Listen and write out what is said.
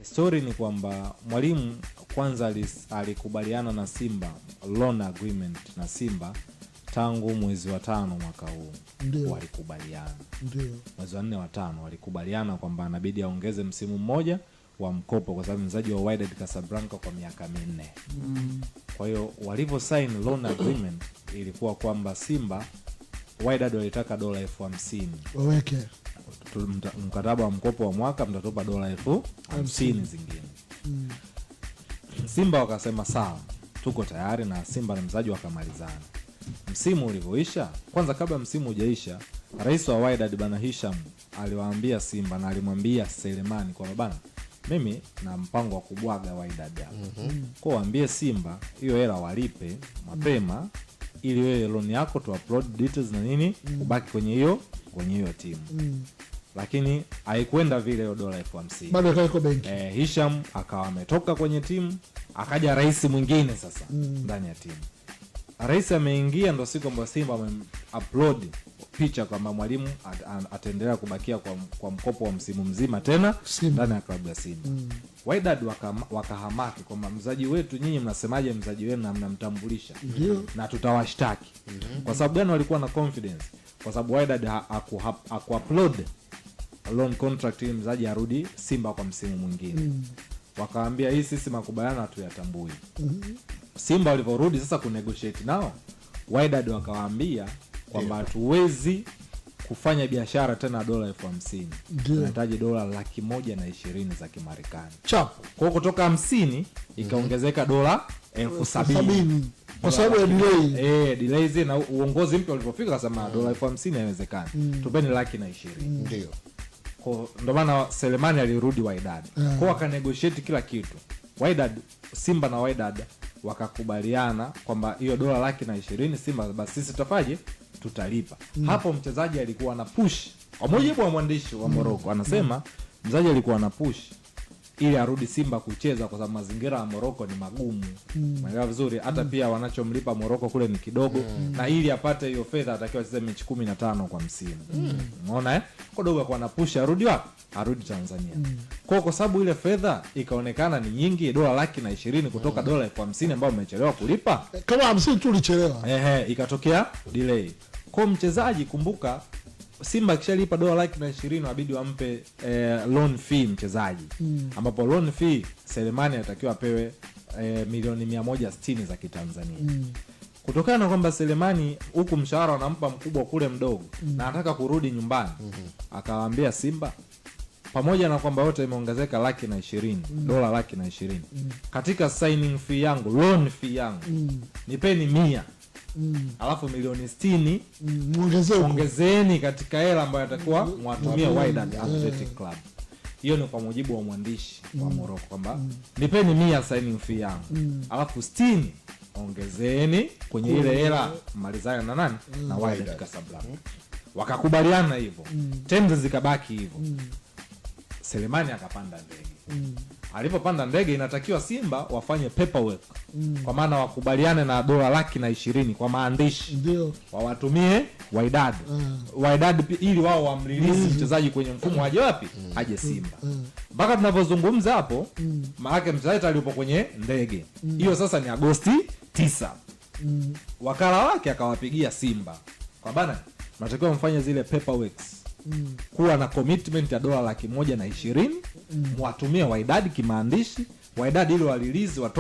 Story ni kwamba Mwalimu kwanza alikubaliana na Simba loan agreement na Simba tangu mwezi wa 5 mwaka huu. Walikubaliana. Ndio. Mwezi wa 4 wa 5 walikubaliana kwamba inabidi aongeze msimu mmoja wa mkopo kwa sababu mchezaji wa Wydad Casablanca kwa miaka 4. Kwa hiyo walivyo sign loan agreement ilikuwa kwamba Simba Wydad walitaka $50,000 waweke mkataba wa mkopo wa mwaka, mtatopa $50,000 zingine. Simba wakasema sawa, tuko tayari, na Simba na mchezaji wakamalizana. Msimu ulivyoisha, kwanza kabla msimu hujaisha, rais wa Wydad bana Hisham aliwaambia Simba na alimwambia Selemani kwamba bana, mimi na mpango wa kubwaga Wydad hapo. Kwa waambie Simba hiyo hela walipe mapema ili wewe loan yako tu upload details na nini ubaki kwenye hiyo timu. Lakini haikwenda vile hiyo $50,000. Bado kaiko benki. Hisham akawa ametoka kwenye timu, akaja rais mwingine sasa ndani ya timu. Rais ameingia, ndo siku ambayo Simba upload picha kwamba Mwalimu ataendelea kubakia kwa mkopo wa msimu mzima tena ndani ya klabu ya Simba. Wydad wakahamaki kwamba mchezaji wetu, nyinyi mnasemaje mchezaji wenu na mnamtambulisha na tutawashtaki. Kwa sababu gani walikuwa na confidence? Kwa sababu Wydad hakuupload loan contract ili mchezaji arudi Simba kwa msimu mwingine. Wakaambia hii sisi makubaliano hatuyatambui. Simba walivorudi sasa kunegotiate nao, Wydad wakawaambia kwamba hatuwezi kufanya biashara tena $50,000. Tunahitaji $120,000 za Kimarekani. Kwa kutoka 50 ikaongezeka $70,000 kwa sababu ya delay. Delays na uongozi mpya ulipofika kasema $50,000 haiwezekani. Tupeni $120,000. Ndio. Kwa ndo maana Selemani alirudi Wydad. Kwa wakanegotiate kila kitu. Simba na Wydad wakakubaliana kwamba hiyo $120,000 Simba basi sisi tutafaje? Tutalipa. Hapo mchezaji alikuwa na push. Kwa mujibu wa mwandishi wa Morocco anasema mchezaji alikuwa na push ili arudi Simba kucheza kwa sababu mazingira ya Morocco ni magumu. Umeelewa vizuri? Hata pia wanachomlipa Morocco kule ni kidogo, na ili apate hiyo fedha atakiwa acheze mechi 15 kwa msimu. Unaona Kwa dogo kwa na push arudi wapi? Arudi Tanzania. Kwa sababu ile fedha ikaonekana ni nyingi, $120,000 kutoka $50,000 ambao umechelewa kulipa. Kama 50 tu ulichelewa. Ikatokea delay. Kwa mchezaji, kumbuka Simba kishalipa $120,000 inabidi wampe loan fee mchezaji. Ambapo loan fee Selemani anatakiwa apewe milioni 160 za Kitanzania. Kutokana na kwamba Selemani huku mshahara anampa mkubwa kule mdogo na anataka kurudi nyumbani, akawaambia Simba pamoja na kwamba yote imeongezeka $120,000 katika signing fee yangu, loan fee yangu nipeni 100. Alafu milioni 60 ongezeeni katika hela ambayo atakuwa mwatumia Wydad Athletic Club. Hiyo ni kwa mujibu wa mwandishi wa Morocco kwamba nipeni 100 signing fee yangu, alafu 60 ongezeeni kwenye ile hela malizana na nani? Na Wydad Casablanca. Wakakubaliana hivyo. Tendo zikabaki hivyo. Selemani akapanda ndege. Alipopanda ndege inatakiwa Simba wafanye paperwork. Kwa maana wakubaliane na $120,000 kwa maandishi. Wawatumie Wydad. Wydad ili wao wamrelease mchezaji kwenye mfumo aje wapi? Aje Simba. Mpaka tunapozungumza hapo, maana mchezaji alipo kwenye ndege. Hiyo sasa ni Agosti 9. Wakala wake akawapigia Simba. Kwa bana, mnatakiwa mfanye zile paperworks. Kuwa na commitment ya $120,000 mwatumie Wydad kimaandishi. Wydad ili walilizi